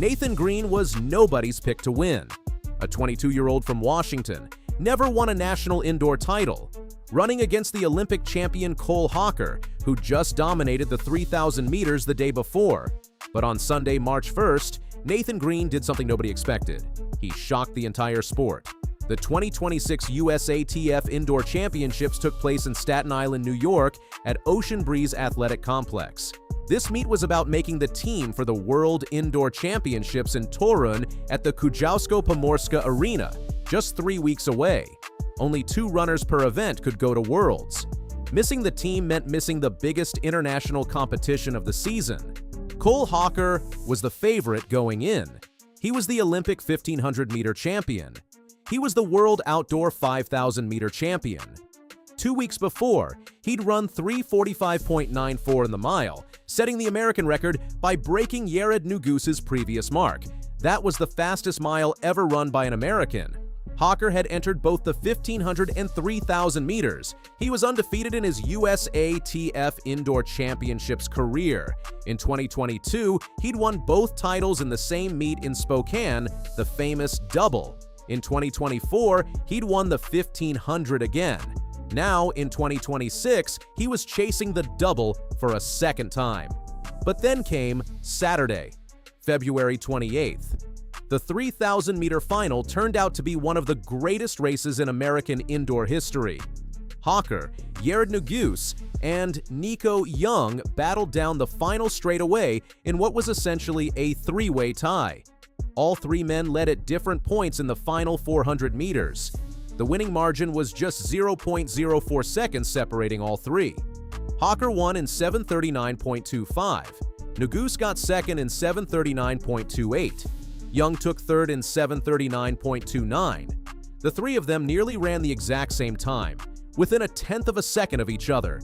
Nathan Green was nobody's pick to win. A 22-year-old from Washington, never won a national indoor title, running against the Olympic champion Cole Hocker, who just dominated the 3,000 meters the day before. But on Sunday, March 1st, Nathan Green did something nobody expected. He shocked the entire sport. The 2026 USATF Indoor Championships took place in Staten Island, New York at Ocean Breeze Athletic Complex. This meet was about making the team for the World Indoor Championships in Torun at the Kujawsko-Pomorska Arena, just 3 weeks away. Only 2 runners per event could go to Worlds. Missing the team meant missing the biggest international competition of the season. Cole Hocker was the favorite going in. He was the Olympic 1,500-meter champion. He was the World Outdoor 5,000-meter champion. 2 weeks before, he'd run 3:45.94 in the mile, setting the American record by breaking Yared Nugus's previous mark. That was the fastest mile ever run by an American. Hocker had entered both the 1,500 and 3,000 meters. He was undefeated in his USATF Indoor Championships career. In 2022, he'd won both titles in the same meet in Spokane, the famous double. In 2024, he'd won the 1,500 again. Now, in 2026, he was chasing the double for a second time. But then came Saturday, February 28th. The 3,000-meter final turned out to be one of the greatest races in American indoor history. Hocker, Yared Nugus, and Nico Young battled down the final straightaway in what was essentially a 3-way tie. All 3 men led at different points in the final 400 meters. The winning margin was just 0.04 seconds separating all 3. Hocker won in 7:39.25. Nugus got second in 7:39.28. Young took third in 7:39.29. The 3 of them nearly ran the exact same time, within a tenth of a second of each other.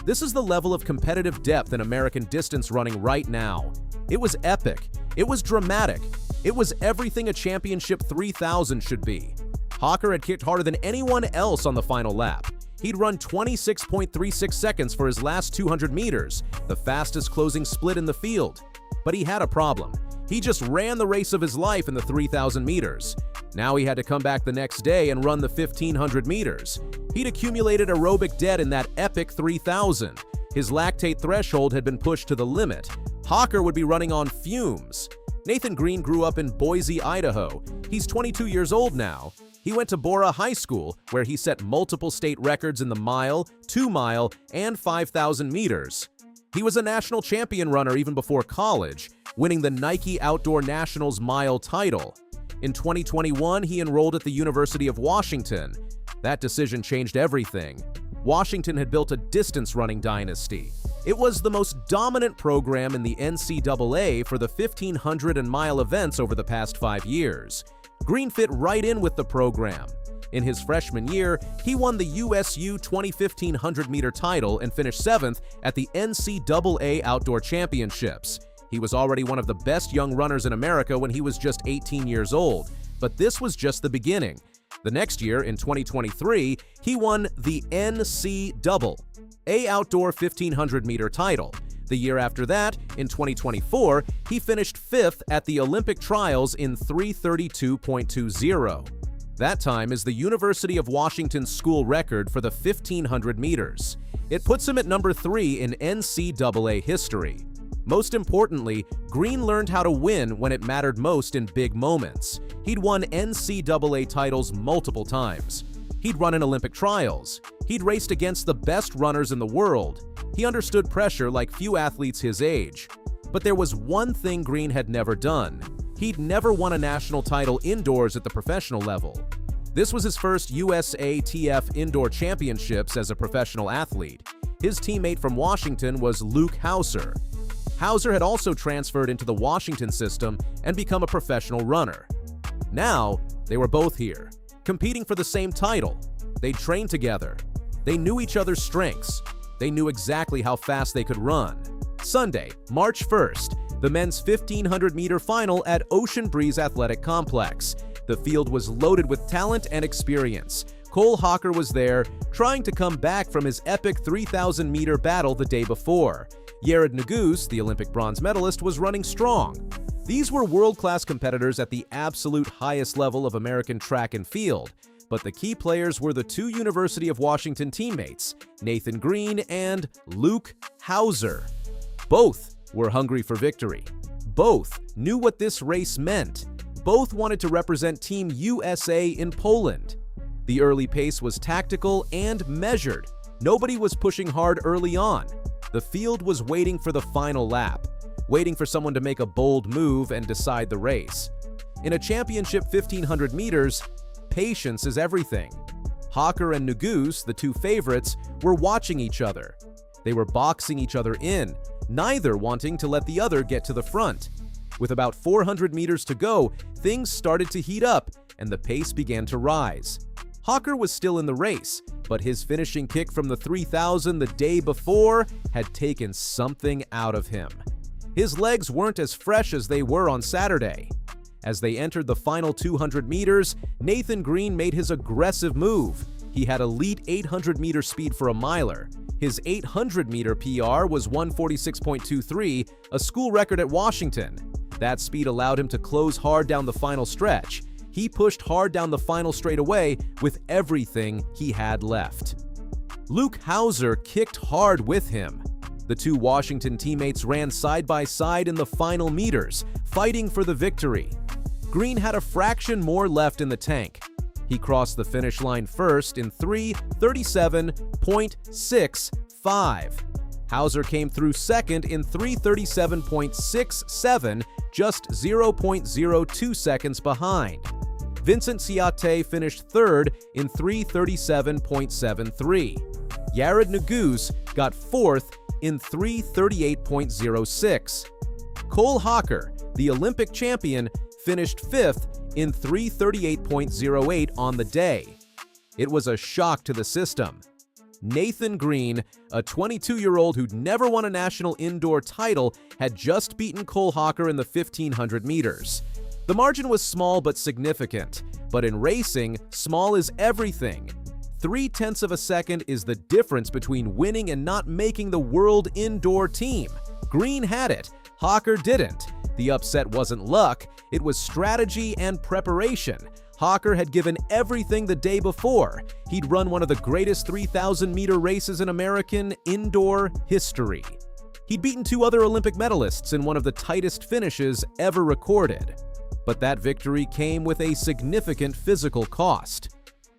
This is the level of competitive depth in American distance running right now. It was epic. It was dramatic. It was everything a championship 3,000 should be. Hocker had kicked harder than anyone else on the final lap. He'd run 26.36 seconds for his last 200 meters, the fastest closing split in the field. But he had a problem. He just ran the race of his life in the 3,000 meters. Now he had to come back the next day and run the 1,500 meters. He'd accumulated aerobic debt in that epic 3,000. His lactate threshold had been pushed to the limit. Hocker would be running on fumes. Nathan Green grew up in Boise, Idaho. He's 22 years old now. He went to Bora High School, where he set multiple state records in the mile, 2-mile, and 5,000 meters. He was a national champion runner even before college, winning the Nike Outdoor Nationals mile title. In 2021, he enrolled at the University of Washington. That decision changed everything. Washington had built a distance running dynasty. It was the most dominant program in the NCAA for the 1,500 and mile events over the past 5 years. Green fit right in with the program. In his freshman year, he won the USU 1,500-meter title and finished 7th at the NCAA Outdoor Championships. He was already one of the best young runners in America when he was just 18 years old. But this was just the beginning. The next year, in 2023, he won the NCAA Outdoor 1,500-meter title. The year after that, in 2024, he finished 5th at the Olympic trials in 3:32.20. That time is the University of Washington's school record for the 1,500 meters. It puts him at number 3 in NCAA history. Most importantly, Green learned how to win when it mattered most in big moments. He'd won NCAA titles multiple times. He'd run in Olympic trials. He'd raced against the best runners in the world. He understood pressure like few athletes his age. But there was one thing Green had never done. He'd never won a national title indoors at the professional level. This was his first USATF Indoor Championships as a professional athlete. His teammate from Washington was Luke Hauser. Hauser had also transferred into the Washington system and become a professional runner. Now, they were both here, competing for the same title. They trained together. They knew each other's strengths. They knew exactly how fast they could run. Sunday, March 1st, the men's 1,500-meter final at Ocean Breeze Athletic Complex. The field was loaded with talent and experience. Cole Hocker was there, trying to come back from his epic 3,000-meter battle the day before. Yared Nugus, the Olympic bronze medalist, was running strong. These were world-class competitors at the absolute highest level of American track and field, but the key players were the two University of Washington teammates, Nathan Green and Luke Hauser. Both were hungry for victory. Both knew what this race meant. Both wanted to represent Team USA in Poland. The early pace was tactical and measured. Nobody was pushing hard early on. The field was waiting for the final lap, waiting for someone to make a bold move and decide the race. In a championship 1500 meters, patience is everything. Hocker and Nugus, the two favorites, were watching each other. They were boxing each other in, neither wanting to let the other get to the front. With about 400 meters to go, things started to heat up and the pace began to rise. Hocker was still in the race, but his finishing kick from the 3000 the day before had taken something out of him. His legs weren't as fresh as they were on Saturday. As they entered the final 200 meters, Nathan Green made his aggressive move. He had elite 800-meter speed for a miler. His 800-meter PR was 146.23, a school record at Washington. That speed allowed him to close hard down the final stretch. He pushed hard down the final straightaway with everything he had left. Luke Hauser kicked hard with him. The two Washington teammates ran side by side in the final meters, fighting for the victory. Green had a fraction more left in the tank. He crossed the finish line first in 3:37.65. Hauser came through second in 3:37.67, just 0.02 seconds behind. Vincent Ciate finished third in 3:37.73. Yared Nugus got fourth in 3:38.06. Cole Hocker, the Olympic champion, finished fifth in 3:38.08 on the day. It was a shock to the system. Nathan Green, a 22-year-old who'd never won a national indoor title, had just beaten Cole Hocker in the 1500 meters. The margin was small but significant, but in racing, small is everything. 0.3 of a second is the difference between winning and not making the world indoor team. Green had it, Hocker didn't. The upset wasn't luck, it was strategy and preparation. Hocker had given everything the day before. He'd run one of the greatest 3,000-meter races in American indoor history. He'd beaten two other Olympic medalists in one of the tightest finishes ever recorded. But that victory came with a significant physical cost.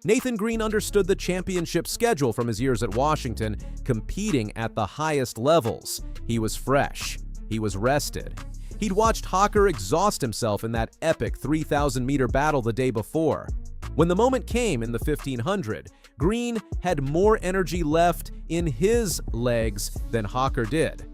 Nathan Green understood the championship schedule from his years at Washington, competing at the highest levels. He was fresh. He was rested. He'd watched Hocker exhaust himself in that epic 3,000-meter battle the day before. When the moment came in the 1500, Green had more energy left in his legs than Hocker did.